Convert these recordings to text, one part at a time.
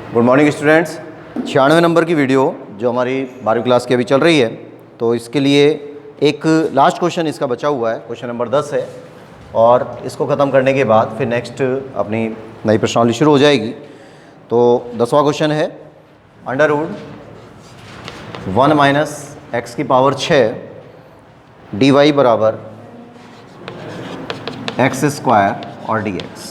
Good morning students. 96 number की video जो हमारी 12वीं क्लास की अभी चल रही है, तो इसके लिए एक लास्ट क्वेश्चन इसका बचा हुआ है, क्वेश्चन नंबर 10 है। और इसको ख़त्म करने के बाद फिर नेक्स्ट अपनी नई प्रश्नावली शुरू हो जाएगी। तो 10वां क्वेश्चन है, अंडर रूट 1 माइनस एक्स की पावर 6 डी वाई बराबर एक्स स्क्वायर और डी एक्स।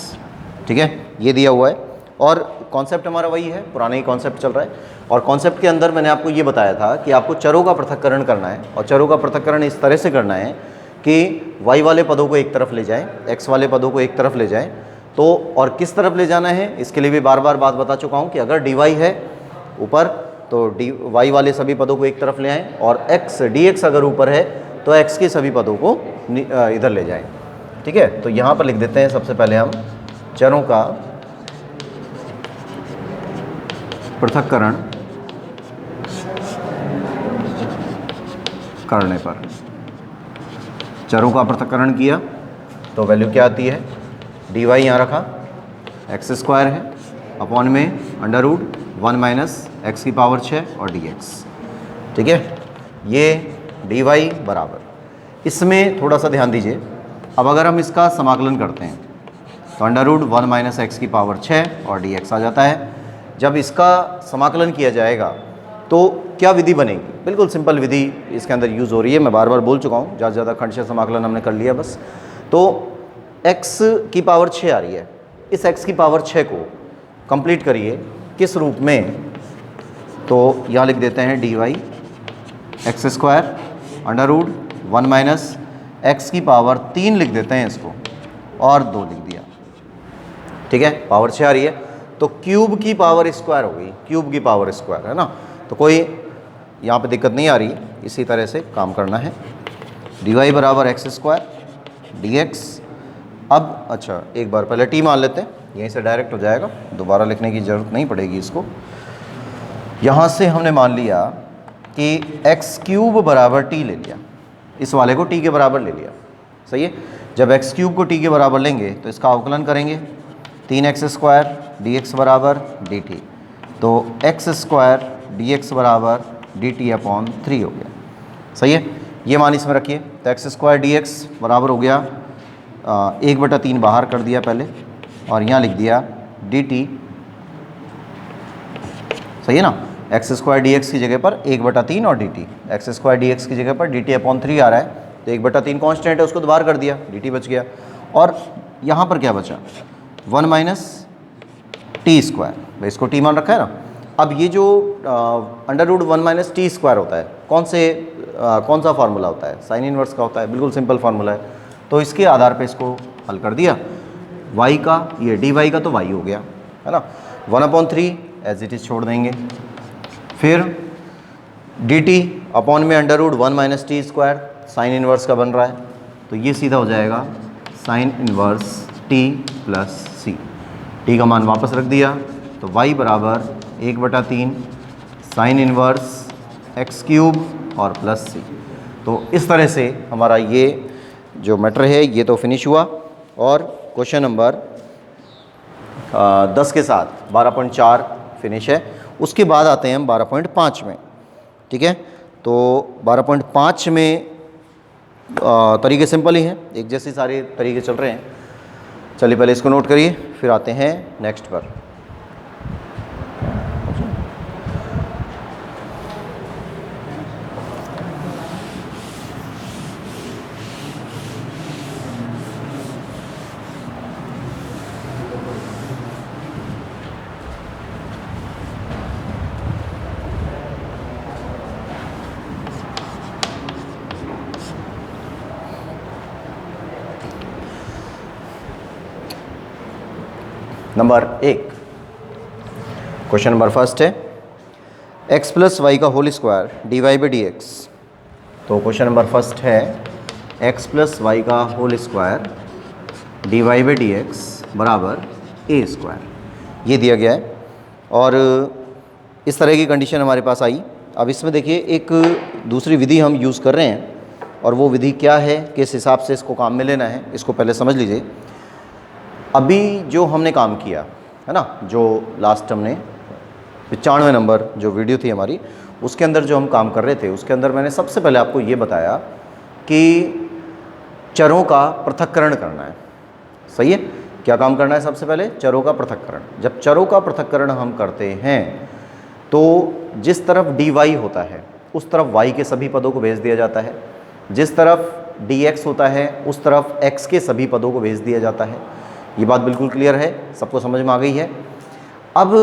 ठीक है, ये दिया हुआ है और कॉन्सेप्ट हमारा वही है, पुराना ही कॉन्सेप्ट चल रहा है। और कॉन्सेप्ट के अंदर मैंने आपको ये बताया था कि आपको चरों का पृथक्करण करना है, और चरों का पृथक्करण इस तरह से करना है कि y वाले पदों को एक तरफ ले जाएं, x वाले पदों को एक तरफ ले जाएं। तो और किस तरफ ले जाना है, इसके लिए भी बार बार बात बता चुका हूँ कि अगर dy है ऊपर तो y वाले सभी पदों को एक तरफ ले आएँ, और dx अगर ऊपर है तो x के सभी पदों को इधर ले जाएँ। ठीक है, तो यहाँ पर लिख देते हैं सबसे पहले हम चरों का पृथक्करण करने पर। चरों का पृथक्करण किया तो वैल्यू क्या आती है, डी वाई यहाँ रखा, एक्स स्क्वायर है अपॉन में अंडर रूट 1 माइनस एक्स की पावर 6 और डी एक्स। ठीक है, ये डी वाई बराबर, इसमें थोड़ा सा ध्यान दीजिए। अब अगर हम इसका समाकलन करते हैं तो अंडर रूट 1 माइनस एक्स की पावर 6 और डी एक्स आ जाता है। जब इसका समाकलन किया जाएगा तो क्या विधि बनेगी, बिल्कुल सिंपल विधि इसके अंदर यूज़ हो रही है। मैं बार बार बोल चुका हूँ, ज़्यादा से ज़्यादा खंड समाकलन हमने कर लिया बस। तो x की पावर 6 आ रही है, इस x की पावर 6 को कंप्लीट करिए किस रूप में, तो यहाँ लिख देते हैं d y x square under root 1 minus x की पावर 3 लिख देते हैं इसको, और 2 लिख दिया। ठीक है, पावर 6 आ रही है तो क्यूब की पावर स्क्वायर हो गई, क्यूब की पावर स्क्वायर है ना, तो कोई यहाँ पे दिक्कत नहीं आ रही। इसी तरह से काम करना है, डी वाई बराबर एक्स स्क्वायर डी एक्स। अब अच्छा एक बार पहले टी मान लेते हैं, यहीं से डायरेक्ट हो जाएगा, दोबारा लिखने की ज़रूरत नहीं पड़ेगी इसको। यहाँ से हमने मान लिया कि एक्स क्यूब बराबर टी ले लिया, इस वाले को टी के बराबर ले लिया। सही है, जब एक्स क्यूब को टी के बराबर लेंगे तो इसका अवकलन करेंगे, 3x स्क्वायर डी एक्स बराबर डी टी, तो एक्स स्क्वायर डी एक्स बराबर डी टी अपॉन 3 हो गया। सही है, ये मान इसमें रखिए, तो एक्स स्क्वायर डी एक्स बराबर हो गया 1/3 बाहर कर दिया पहले, और यहाँ लिख दिया डी टी। सही है ना, एक्स स्क्वायर डी एक्स की जगह पर 1/3 और D T, x square D x की जगह पर डी टी अपॉन 3 आ रहा है, तो 1/3 कॉन्स्टेंट है, उसको दोबारा कर दिया, डी टी बच गया। और यहाँ पर क्या बचा, 1 माइनस टी स्क्वायर, भाई इसको टी मान रखा है ना। अब ये जो under root 1 minus t square होता है, कौन सा फार्मूला होता है, साइन इनवर्स का होता है, बिल्कुल सिंपल फार्मूला है। तो इसके आधार पे इसको हल कर दिया, y का ये डी वाई का तो y हो गया है ना, 1/3 एज इट इज़ छोड़ देंगे, फिर डी टी अपॉन में under root 1 minus t square sine inverse का बन रहा है, तो ये सीधा हो जाएगा sine inverse t plus c. T का मान वापस रख दिया तो y बराबर 1/3 साइन इनवर्स एक्स क्यूब और प्लस सी। तो इस तरह से हमारा ये जो मैटर है ये तो फिनिश हुआ। और क्वेश्चन नंबर 10 के साथ 12.4 फिनिश है। उसके बाद आते हैं हम 12.5 में। ठीक है, तो 12.5 में तरीके सिंपल ही हैं, एक जैसे सारे तरीके चल रहे हैं। चलिए पहले इसको नोट करिए, फिर आते हैं नेक्स्ट पर। नंबर 1, क्वेश्चन नंबर फर्स्ट है x प्लस वाई का whole square d y by d x. तो क्वेश्चन नंबर फर्स्ट है x प्लस वाई का whole square d y by d x बराबर ए स्क्वायर, ये दिया गया है। और इस तरह की कंडीशन हमारे पास आई। अब इसमें देखिए एक दूसरी विधि हम यूज़ कर रहे हैं, और वो विधि क्या है, किस हिसाब से इसको काम में लेना है, इसको पहले समझ लीजिए। अभी जो हमने काम किया है ना, जो लास्ट हमने 95 नंबर जो वीडियो थी हमारी, उसके अंदर जो हम काम कर रहे थे, उसके अंदर मैंने सबसे पहले आपको ये बताया कि चरों का पृथक्करण करना है। सही है, क्या काम करना है? सबसे पहले चरों का पृथक्करण। जब चरों का पृथक्करण हम करते हैं तो जिस तरफ dy होता है उस तरफ y के सभी पदों को भेज दिया जाता है, जिस तरफ dx होता है उस तरफ x के सभी पदों को भेज दिया जाता है। ये बात बिल्कुल क्लियर है, सबको समझ में आ गई है। अब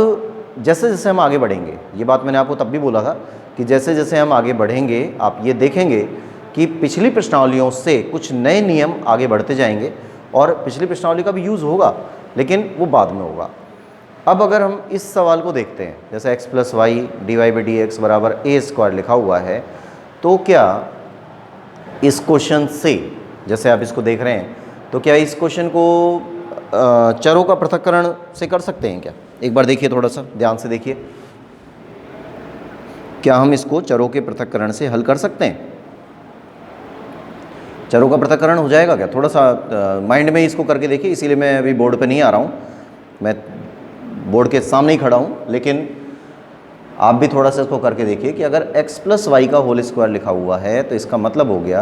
जैसे जैसे हम आगे बढ़ेंगे, ये बात मैंने आपको तब भी बोला था कि जैसे जैसे हम आगे बढ़ेंगे आप ये देखेंगे कि पिछली प्रश्नावलियों से कुछ नए नियम आगे बढ़ते जाएंगे और पिछली प्रश्नावली का भी यूज़ होगा, लेकिन वो बाद में होगा। अब अगर हम इस सवाल को देखते हैं, जैसे x + y dy/dx बराबर a² लिखा हुआ है, तो क्या इस क्वेश्चन से, जैसे आप इसको देख रहे हैं, तो क्या इस क्वेश्चन को चरों का पृथक्करण से कर सकते हैं क्या? एक बार देखिए, थोड़ा सा ध्यान से देखिए, क्या हम इसको चरों के पृथक्करण से हल कर सकते हैं? चरों का पृथक्करण हो जाएगा क्या? थोड़ा सा माइंड में इसको करके देखिए, इसीलिए मैं अभी बोर्ड पे नहीं आ रहा हूँ, मैं बोर्ड के सामने ही खड़ा हूँ, लेकिन आप भी थोड़ा सा इसको करके देखिए कि अगर x + y का होल स्क्वायर लिखा हुआ है तो इसका मतलब हो गया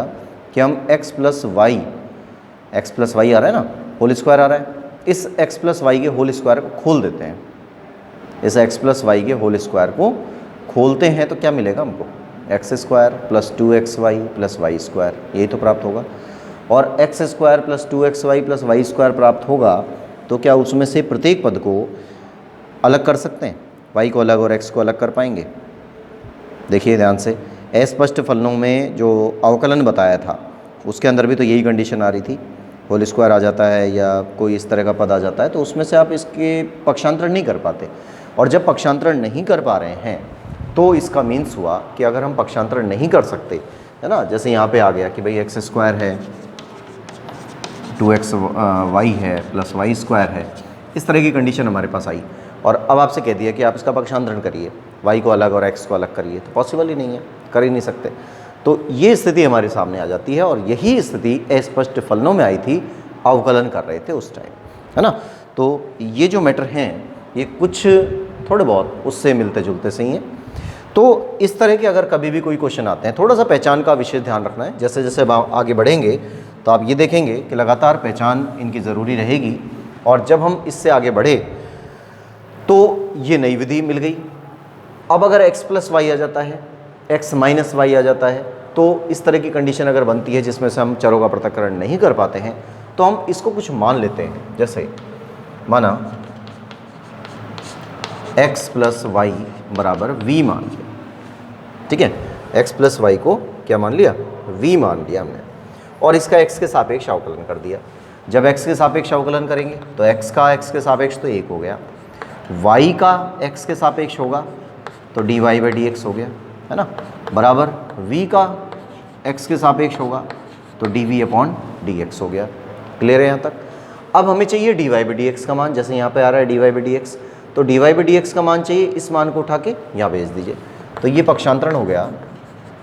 कि हम x + y आ रहा है ना, होल स्क्वायर आ रहा है, इस x + y के होल स्क्वायर को खोल देते हैं। इस x + y के होल स्क्वायर को खोलते हैं तो क्या मिलेगा हमको? x² + 2xy + y², यही तो प्राप्त होगा। और x² + 2xy + y² प्राप्त होगा तो क्या उसमें से प्रत्येक पद को अलग कर सकते हैं? y को अलग और x को अलग कर पाएंगे? देखिए ध्यान से, अस्पष्ट फलनों में जो अवकलन बताया था उसके अंदर भी तो यही कंडीशन आ रही थी, होल स्क्वायर आ जाता है या कोई इस तरह का पद आ जाता है तो उसमें से आप इसके पक्षांतरण नहीं कर पाते। और जब पक्षांतरण नहीं कर पा रहे हैं तो इसका मीन्स हुआ कि अगर हम पक्षांतरण नहीं कर सकते, है ना, जैसे यहाँ पे आ गया कि भाई x² है, 2xy है + y² है, इस तरह की कंडीशन हमारे पास आई और अब आपसे कह दिया कि आप इसका पक्षांतरण करिए, y को अलग और x को अलग करिए, तो पॉसिबल ही नहीं है, कर ही नहीं सकते। तो ये स्थिति हमारे सामने आ जाती है और यही स्थिति अस्पष्ट फलनों में आई थी, अवकलन कर रहे थे उस टाइम, है ना। तो ये जो मैटर हैं ये कुछ थोड़े बहुत उससे मिलते जुलते से ही हैं। तो इस तरह के अगर कभी भी कोई क्वेश्चन आते हैं, थोड़ा सा पहचान का विशेष ध्यान रखना है। जैसे जैसे आगे बढ़ेंगे तो आप ये देखेंगे कि लगातार पहचान इनकी ज़रूरी रहेगी और जब हम इससे आगे बढ़े तो ये नई विधि मिल गई। अब अगर x + y आ जाता है, x - y आ जाता है, तो इस तरह की कंडीशन अगर बनती है जिसमें से हम चरों का पृथक्करण नहीं कर पाते हैं तो हम इसको कुछ मान लेते हैं। जैसे माना x + y बराबर v मान लिया, ठीक है, x + y को क्या मान लिया? v मान लिया हमने, और इसका x के सापेक्ष अवकलन कर दिया। जब x के सापेक्ष अवकलन करेंगे तो x का x के सापेक्ष तो 1 हो गया, y का x के सापेक्ष होगा तो dy/dx हो गया, है ना, बराबर v का x के सापेक्ष होगा तो dv/dx हो गया। क्लियर है यहाँ तक? अब हमें चाहिए dy/dx का मान, जैसे यहाँ पे आ रहा है dy/dx, तो dy/dx का मान चाहिए, इस मान को उठा के यहाँ भेज दीजिए। तो ये पक्षांतरण हो गया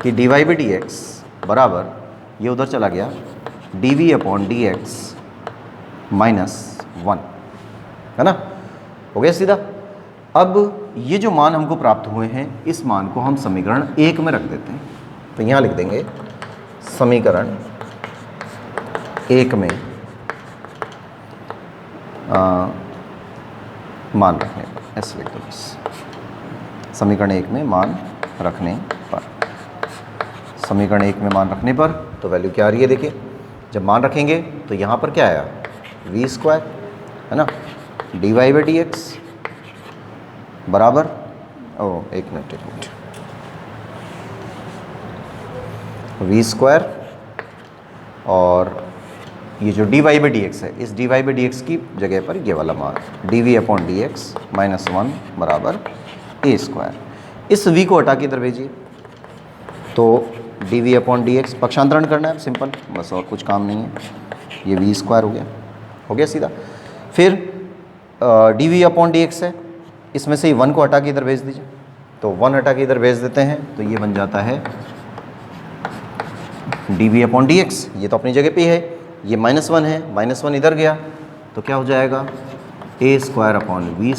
कि dy/dx बराबर, ये उधर चला गया, dv/dx -1, है ना, हो गया सीधा। अब ये जो मान हमको प्राप्त हुए हैं इस मान को हम समीकरण 1 में रख देते हैं। तो यहाँ लिख देंगे समीकरण 1 में मान रखने पर, ऐसे लिख दो बस, समीकरण 1 में मान रखने पर, समीकरण 1 में मान रखने पर तो वैल्यू क्या आ रही है? देखिए, जब मान रखेंगे तो यहाँ पर क्या आया? v², है ना, dy/dx बराबर, एक मिनट, v² और ये जो dy/dx है, इस dy/dx की जगह पर ये वाला मान dv/dx -1 बराबर a²। इस v को हटा के इधर भेजिए तो dv/dx पक्षांतरण करना है सिंपल, बस, और कुछ काम नहीं है। ये v² हो गया सीधा। फिर dv/dx है, इसमें से 1 को हटा के इधर भेज दीजिए, तो 1 हटा के इधर भेज देते हैं तो ये बन जाता है dv/dx, ये तो अपनी जगह पे है, ये -1 है, -1 इधर गया तो क्या हो जाएगा? a² / v²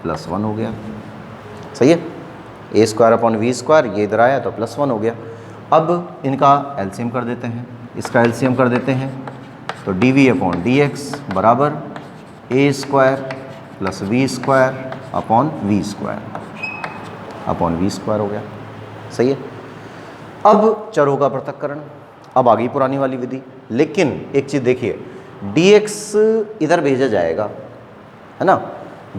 + 1 हो गया। सही है। ए स्क्वायर अपॉन वी स्क्वायर, ये इधर आया तो +1 हो गया। अब इनका एलसीएम कर देते हैं, इसका एलसीएम कर देते हैं, तो d v upon d x बराबर a square plus v square upon v square हो गया। सही है। अब चरों का पृथक्करण, अब आ गई पुरानी वाली विधि, लेकिन एक चीज़ देखिए, dx इधर भेजा जाएगा, है ना,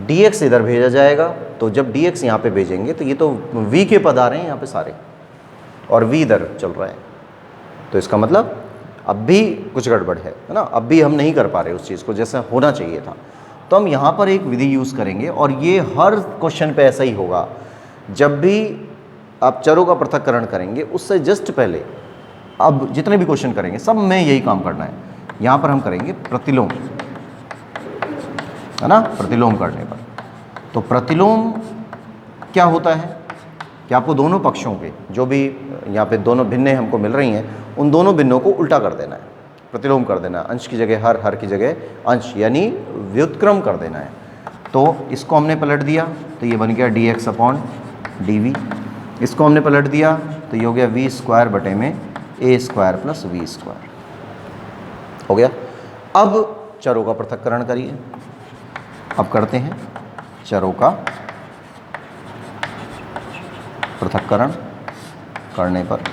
dx इधर भेजा जाएगा, तो जब dx यहाँ पे भेजेंगे तो ये तो v के पद आ रहे हैं यहाँ पे सारे, और v इधर चल रहा है, तो इसका मतलब अब भी कुछ गड़बड़ है ना, अब भी हम नहीं कर पा रहे उस चीज़ को जैसा होना चाहिए था। तो हम यहाँ पर एक विधि यूज़ करेंगे, और ये हर क्वेश्चन पे ऐसा ही होगा। जब भी आप चरों का पृथक्करण करेंगे उससे जस्ट पहले, अब जितने भी क्वेश्चन करेंगे सब में यही काम करना है। यहाँ पर हम करेंगे प्रतिलोम, है ना, प्रतिलोम करने पर। तो प्रतिलोम क्या होता है कि आपको दोनों पक्षों के जो भी यहाँ पे दोनों भिन्नें हमको मिल रही हैं, उन दोनों भिन्नों को उल्टा कर देना है, प्रतिलोम कर देना है। अंश की जगह हर, हर की जगह अंश, यानी व्युत्क्रम कर देना है। तो इसको हमने पलट दिया तो ये बन गया dx अपॉन डी, इसको हमने पलट दिया तो ये हो गया वी स्क्वायर बटे में ए स्क्वायर प्लस वी स्क्वायर हो गया। अब चरों का पृथक्करण करिए। अब करते हैं चरों का पृथक्करण करने पर,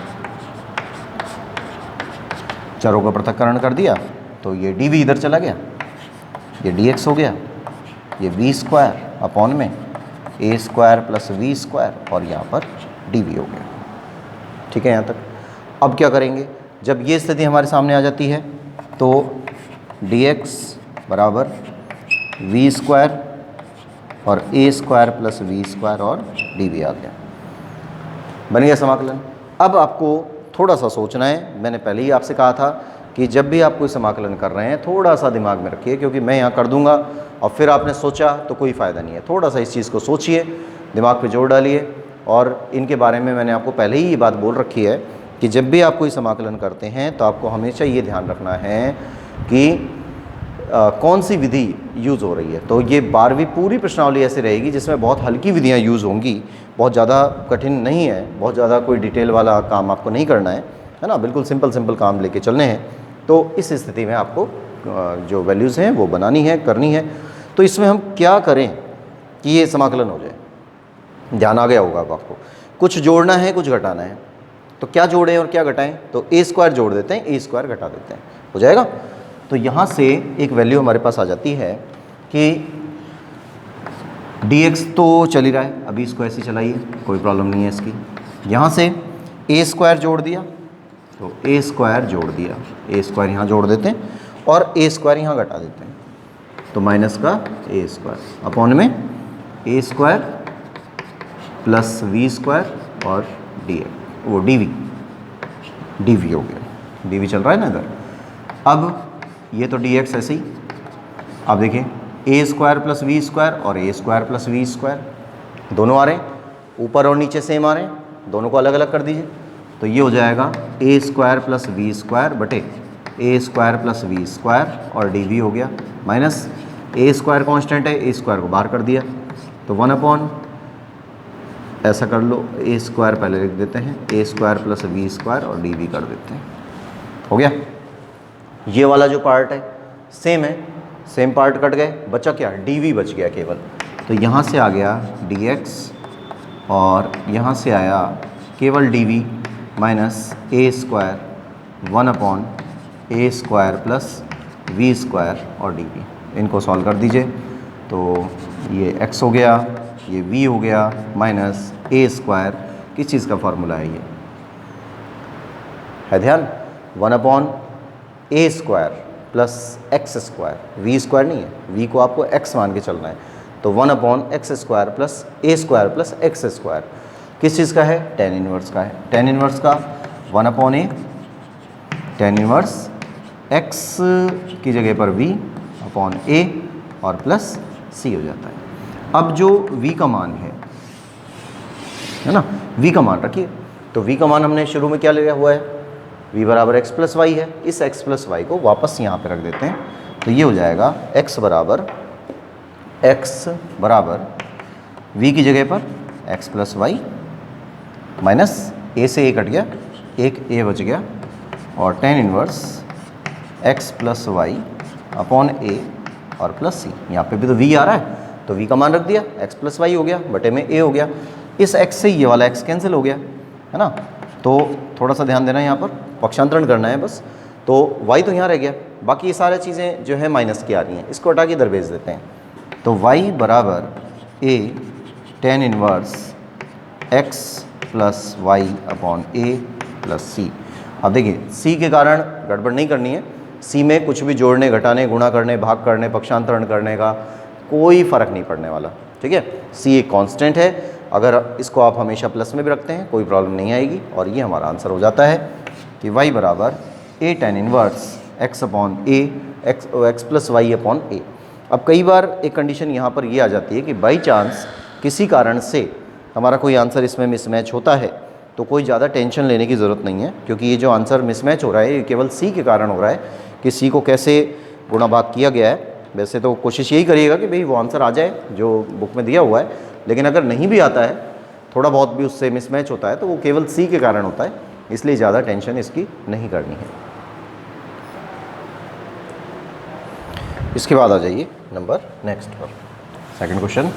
चरों का पृथक्करण कर दिया तो ये डी वी इधर चला गया, ये डी एक्स हो गया, ये वी स्क्वायर अपॉन में ए स्क्वायर प्लस वी स्क्वायर, और यहाँ पर डी वी हो गया। ठीक है यहाँ तक। अब क्या करेंगे, जब ये स्थिति हमारे सामने आ जाती है तो dx बराबर वी स्क्वायर और ए स्क्वायर प्लस वी स्क्वायर और डी वी आ गया, बन गया समाकलन। अब आपको थोड़ा सा सोचना है, मैंने पहले ही आपसे कहा था कि जब भी आप कोई समाकलन कर रहे हैं थोड़ा सा दिमाग में रखिए, क्योंकि मैं यहाँ कर दूंगा और फिर आपने सोचा तो कोई फ़ायदा नहीं है। थोड़ा सा इस चीज़ को सोचिए, दिमाग पे जोर डालिए, और इनके बारे में मैंने आपको पहले ही ये बात बोल रखी है कि जब भी आप कोई समाकलन करते हैं तो आपको हमेशा ये ध्यान रखना है कि कौन सी विधि यूज़ हो रही है। तो ये 12वीं पूरी प्रश्नावली ऐसे रहेगी जिसमें बहुत हल्की विधियाँ यूज़ होंगी, बहुत ज़्यादा कठिन नहीं है, बहुत ज़्यादा कोई डिटेल वाला काम आपको नहीं करना है ना, बिल्कुल सिंपल काम लेके चलने हैं। तो इस स्थिति में आपको जो वैल्यूज़ हैं वो बनानी है, करनी है। तो इसमें हम क्या करें कि ये समाकलन हो जाए, ध्यान आ गया होगा अब आपको। कुछ जोड़ना है, कुछ घटाना है, तो क्या जोड़ें और क्या घटाएं, तो ए स्क्वायर जोड़ देते हैं, ए स्क्वायर घटा देते हैं, हो जाएगा। तो यहाँ से एक वैल्यू हमारे पास आ जाती है कि dx तो चल ही रहा है, अभी इसको ऐसे चलाइए, कोई प्रॉब्लम नहीं है इसकी। यहाँ से ए स्क्वायर जोड़ दिया तो ए स्क्वायर जोड़ दिया, ए स्क्वायर यहाँ जोड़ देते हैं और ए स्क्वायर यहाँ घटा देते हैं, तो माइनस का ए स्क्वायर अपॉन में ए स्क्वायर प्लस वी स्क्वायर और डी वो डी वी हो गया, डी वी चल रहा है ना इधर। अब ये तो डी एक्स ऐसे ही, अब देखिए ए स्क्वायर प्लस वी स्क्वायर और ए स्क्वायर प्लस वी स्क्वायर दोनों आ रहे हैं, ऊपर और नीचे सेम आ रहे हैं, दोनों को अलग अलग कर दीजिए। तो ये हो जाएगा ए स्क्वायर प्लस वी स्क्वायर बटे ए स्क्वायर प्लस वी स्क्वायर और डी वी हो गया, माइनस ए स्क्वायर कॉन्स्टेंट है, ए स्क्वायर को बाहर कर दिया तो 1 अपॉन, ऐसा कर लो, ए स्क्वायर पहले लिख देते हैं, ए स्क्वायर प्लस वी स्क्वायर और डी वी कर देते हैं, हो गया। ये वाला जो पार्ट है सेम है, सेम पार्ट कट गए, बचा क्या, डी वी बच गया केवल। तो यहाँ से आ गया डी एक्स और यहाँ से आया केवल d v minus a square 1 upon a square plus v square और डी वी। इनको सॉल्व कर दीजिए तो ये x हो गया, ये v हो गया, माइनस ए स्क्वायर, किस चीज़ का फार्मूला है, ये है ध्यान, 1 upon a square plus x square, v square नहीं है, v को आपको x मान के चलना है, तो 1 अपॉन एक्स स्क्वायर प्लस ए स्क्वायर प्लस एक्स स्क्वायर किस चीज़ का है, टेन इनवर्स का है। टेन इनवर्स का 1 अपॉन ए, टेन इनवर्स x की जगह पर v अपॉन ए और प्लस c हो जाता है। अब जो v का मान है ना, v का मान रखिए, तो v का मान हमने शुरू में क्या लिया हुआ है, v बराबर x प्लस वाई है, इस x प्लस वाई को वापस यहाँ पे रख देते हैं, तो ये हो जाएगा x बराबर v की जगह पर x plus y minus a से ए कट गया, एक ए बच गया, और tan inverse x plus y upon a और प्लस सी। यहाँ पे भी तो v आ रहा है, तो v का मान रख दिया, x प्लस वाई हो गया, बटे में a हो गया। इस x से ये वाला x कैंसिल हो गया, है ना। तो थोड़ा सा ध्यान देना है, यहाँ पर पक्षांतरण करना है बस। तो y तो यहाँ रह गया, बाकी ये सारी चीज़ें जो है माइनस की आ रही हैं, इसको हटा के इधर भेज देते हैं। तो y बराबर a tan inverse x plus y upon a plus c. अब देखिए c के कारण गड़बड़ नहीं करनी है, c में कुछ भी जोड़ने, घटाने, गुणा करने, भाग करने, पक्षांतरण करने का कोई फ़र्क नहीं पड़ने वाला, ठीक है। c एक कांस्टेंट है, अगर इसको आप हमेशा प्लस में भी रखते हैं कोई प्रॉब्लम नहीं आएगी, और ये हमारा आंसर हो जाता है कि y बराबर a tan inverse x upon a x plus y upon a. अब कई बार एक कंडीशन यहाँ पर ये आ जाती है कि बाई चांस किसी कारण से हमारा कोई आंसर इसमें मिसमैच होता है, तो कोई ज़्यादा टेंशन लेने की ज़रूरत नहीं है, क्योंकि ये जो आंसर मिसमैच हो रहा है ये केवल सी के कारण हो रहा है कि सी को कैसे गुणा भाग किया गया है। वैसे तो कोशिश यही करिएगा कि भाई वो आंसर आ जाए जो बुक में दिया हुआ है, लेकिन अगर नहीं भी आता है, थोड़ा बहुत भी उससे मिसमैच होता है, तो वो केवल सी के कारण होता है, इसलिए ज़्यादा टेंशन इसकी नहीं करनी है। इसके बाद आ जाइए नंबर नेक्स्ट पर, सेकंड क्वेश्चन।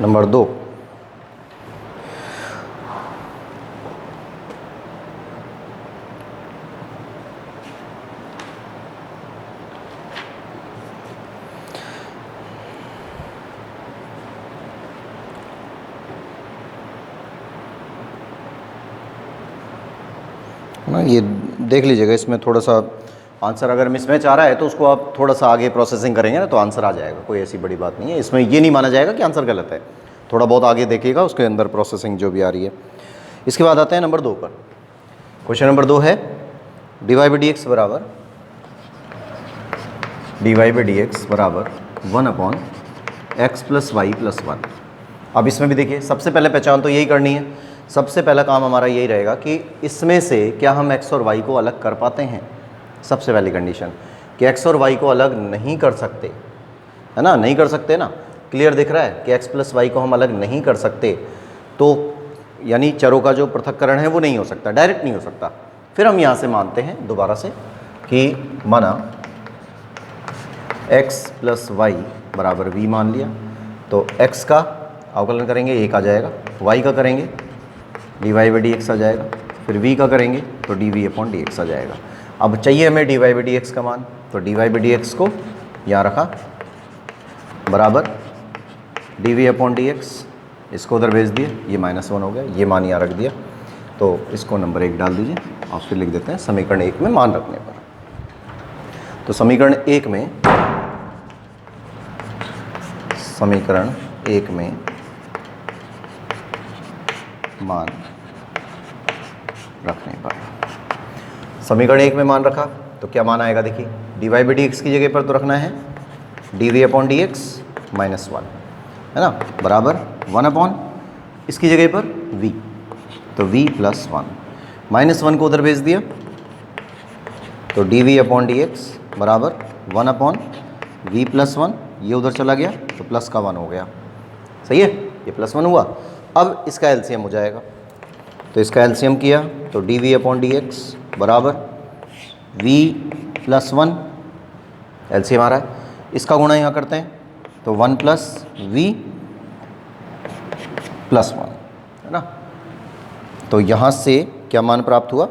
नंबर 2, ना ये देख लीजिएगा, इसमें थोड़ा सा आंसर अगर मिसमैच आ रहा है तो उसको आप थोड़ा सा आगे प्रोसेसिंग करेंगे ना, तो आंसर आ जाएगा, कोई ऐसी बड़ी बात नहीं है। इसमें ये नहीं माना जाएगा कि आंसर गलत है, थोड़ा बहुत आगे देखिएगा उसके अंदर प्रोसेसिंग जो भी आ रही है। इसके बाद आते हैं नंबर 2 पर। क्वेश्चन नंबर 2 है dy बाई डी एक्स बराबर one upon x plus y plus one. अब इसमें भी देखिए, सबसे पहले पहचान तो यही करनी है, सबसे पहला काम हमारा यही रहेगा कि इसमें से क्या हम x और y को अलग कर पाते हैं। सबसे पहली कंडीशन कि x और y को अलग नहीं कर सकते, है ना, नहीं कर सकते ना, क्लियर दिख रहा है कि x प्लस वाई को हम अलग नहीं कर सकते, तो यानी चरों का जो पृथक्करण है वो नहीं हो सकता, डायरेक्ट नहीं हो सकता। फिर हम यहाँ से मानते हैं दोबारा से कि माना x प्लस वाई बराबर v मान लिया, तो x का अवकलन करेंगे 1 आ जाएगा, y का करेंगे dy बाई डी एक्स आ जाएगा, फिर v का करेंगे तो dv अपॉन डी एक्स आ जाएगा। अब चाहिए हमें dy बाई डी एक्स का मान, तो dy बाई डी एक्स को यहाँ रखा बराबर dv अपॉन डी एक्स, इसको उधर भेज दिए, ये -1 हो गया, ये मान यहाँ रख दिया, तो इसको नंबर 1 डाल दीजिए और फिर लिख देते हैं समीकरण 1 में मान रखने पर। तो समीकरण 1 में मान रखने पर, समीकरण 1 में मान रखा तो क्या मान आएगा, देखिए dy बाई डी एक्स की जगह पर तो रखना है dv अपॉन डी एक्स -1, है ना, बराबर 1 अपॉन इसकी जगह पर v, तो v प्लस 1, -1 को उधर भेज दिया, तो dv अपॉन डी एक्स बराबर 1 अपॉन v प्लस 1, ये उधर चला गया तो प्लस का 1 हो गया, सही है, ये +1 हुआ। अब इसका एलसीएम हो जाएगा, तो इसका एलसीएम किया तो dv अपॉन डी एक्स बराबर v प्लस 1, एलसीएम आ रहा है, इसका गुणा यहाँ करते हैं तो 1 प्लस v प्लस 1, है ना। तो यहाँ से क्या मान प्राप्त हुआ,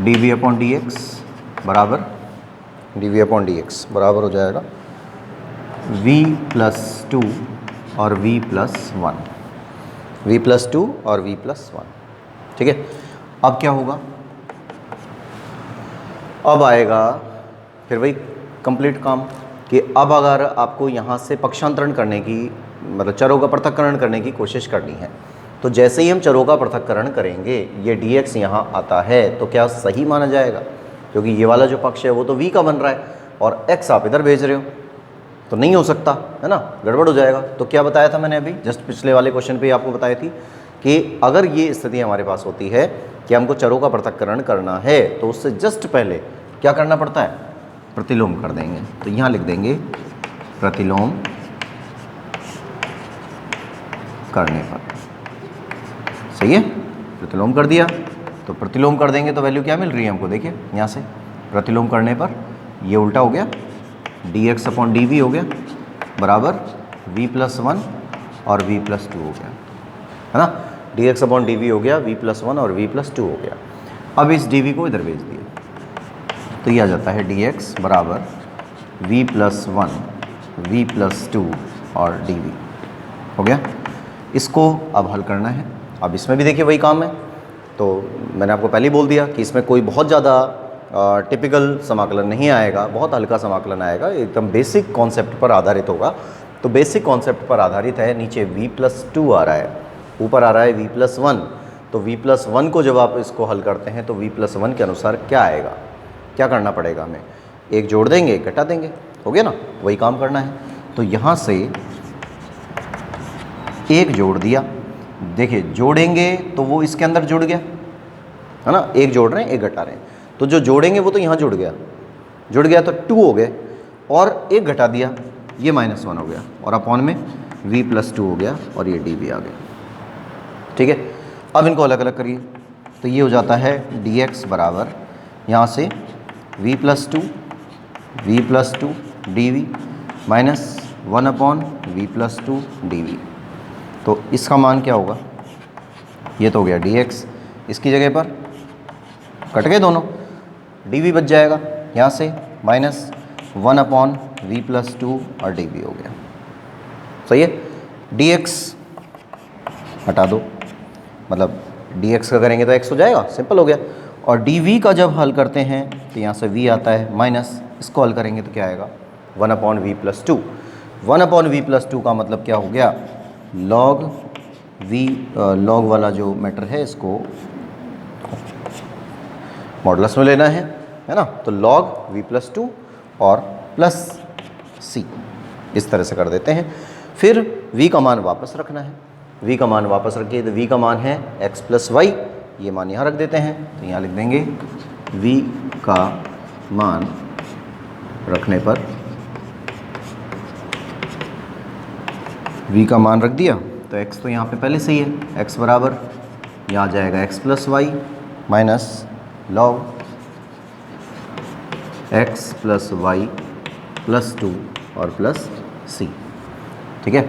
dv अपॉन डी एक्स बराबर हो जाएगा v प्लस 2 और v प्लस 1, v प्लस 2 और v प्लस 1। ठीक है, अब क्या होगा, अब आएगा फिर वही कंप्लीट काम कि अब अगर आपको यहाँ से पक्षांतरण करने की, मतलब चरों का पृथक्करण करने की कोशिश करनी है, तो जैसे ही हम चरों का पृथक्करण करेंगे ये dx यहाँ आता है तो क्या सही माना जाएगा, क्योंकि ये वाला जो पक्ष है वो तो v का बन रहा है और x आप इधर भेज रहे हो, तो नहीं हो सकता है ना, गड़बड़ हो जाएगा। तो क्या बताया था मैंने अभी जस्ट पिछले वाले क्वेश्चन पे आपको बताई थी कि अगर ये स्थिति हमारे पास होती है कि हमको चरों का पृथक्करण करना है तो उससे जस्ट पहले क्या करना पड़ता है, प्रतिलोम कर देंगे। तो यहाँ लिख देंगे प्रतिलोम करने पर, सही है, प्रतिलोम कर दिया तो प्रतिलोम कर देंगे तो वैल्यू क्या मिल रही है हमको, देखिए यहाँ से प्रतिलोम करने पर ये उल्टा हो गया, dx अपॉन dv हो गया बराबर v प्लस 1 और v प्लस 2 हो गया, है ना, dx अपॉन dv हो गया v प्लस 1 और v प्लस 2 हो गया। अब इस dv को इधर भेज दिए तो ये आ जाता है dx बराबर v प्लस 1 v प्लस 2 और dv हो गया। इसको अब हल करना है। अब इसमें भी देखिए वही काम है, तो मैंने आपको पहले ही बोल दिया कि इसमें कोई बहुत ज़्यादा टिपिकल समाकलन नहीं आएगा, बहुत हल्का समाकलन आएगा, एकदम बेसिक कॉन्सेप्ट पर आधारित होगा। तो बेसिक कॉन्सेप्ट पर आधारित है, नीचे v प्लस 2 आ रहा है, ऊपर आ रहा है v प्लस 1। तो v प्लस 1 को जब आप इसको हल करते हैं तो v प्लस 1 के अनुसार क्या आएगा, क्या करना पड़ेगा हमें, एक जोड़ देंगे एक घटा देंगे, हो गया ना, वही काम करना है। तो यहाँ से एक जोड़ दिया, देखिए जोड़ेंगे तो वो इसके अंदर जुड़ गया, है ना, एक जोड़ रहे हैं एक घटा रहे हैं, तो जो जोड़ेंगे वो तो यहाँ जुड़ गया तो 2 हो गए, और एक घटा दिया ये -1 हो गया, और अपॉन में v प्लस 2 हो गया और ये dv आ गया। ठीक है, अब इनको अलग अलग करिए तो ये हो जाता है dx बराबर यहाँ से v plus 2 dv minus 1 upon v plus 2 dv। तो इसका मान क्या होगा, ये तो हो गया dx, इसकी जगह पर कट गए दोनों, dv बच जाएगा यहाँ से माइनस 1 अपॉन v प्लस 2 और dv हो गया। सही है, dx हटा दो, मतलब dx का करेंगे तो x हो जाएगा, सिंपल हो गया। और dv का जब हल करते हैं तो यहाँ से v आता है माइनस, इसको हल करेंगे तो क्या आएगा 1 upon v plus 2। 1 upon v plus 2 का मतलब क्या हो गया, लॉग v, लॉग वाला जो मैटर है इसको मॉडुलस में लेना है ना, तो log v प्लस 2 और प्लस c, इस तरह से कर देते हैं। फिर v का मान वापस रखना है, v का मान वापस रखिए तो v का मान है x प्लस वाई, ये मान यहाँ रख देते हैं, तो यहाँ लिख देंगे v का मान रखने पर, v का मान रख दिया तो x तो यहाँ पे पहले से ही है, x बराबर यहाँ आ जाएगा x plus y minus log x plus y plus 2 और प्लस c। ठीक है,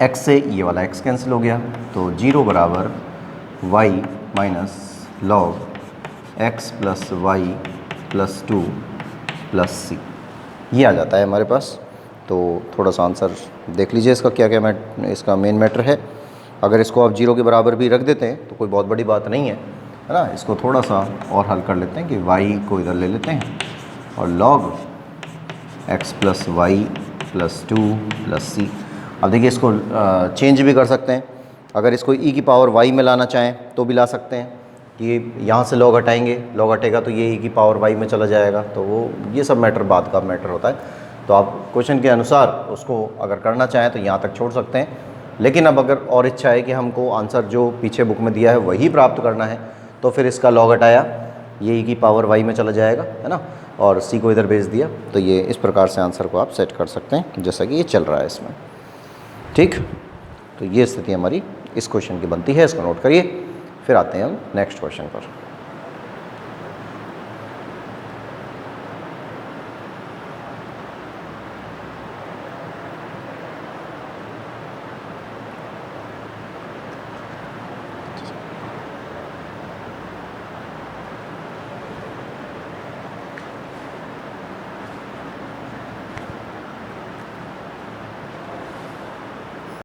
x से ये वाला x कैंसिल हो गया तो 0 बराबर y minus log x plus y plus 2 plus c, ये आ जाता है हमारे पास। तो थोड़ा सा आंसर देख लीजिए इसका क्या क्या इसका मेन मैटर है। अगर इसको आप 0 के बराबर भी रख देते हैं तो कोई बहुत बड़ी बात नहीं है ना। इसको थोड़ा सा और हल कर लेते हैं कि y को इधर ले लेते हैं और log x plus y plus 2 plus c। अब देखिए इसको चेंज भी कर सकते हैं, अगर इसको e की पावर y में लाना चाहें तो भी ला सकते हैं कि यहाँ से log हटाएंगे, log हटेगा तो ये e की पावर y में चला जाएगा, तो वो ये सब मैटर बाद का मैटर होता है। तो आप क्वेश्चन के अनुसार उसको अगर करना चाहें तो यहाँ तक छोड़ सकते हैं, लेकिन अब अगर और इच्छा है कि हमको आंसर जो पीछे बुक में दिया है वही प्राप्त करना है तो फिर इसका log हटाया, ये e की पावर y में चला जाएगा, है ना, और c को इधर भेज दिया। तो ये इस प्रकार से आंसर को आप सेट कर सकते हैं जैसा कि ये चल रहा है इसमें। ठीक, तो ये स्थिति हमारी इस क्वेश्चन की बनती है, इसको नोट करिए। फिर आते हैं हम नेक्स्ट क्वेश्चन पर।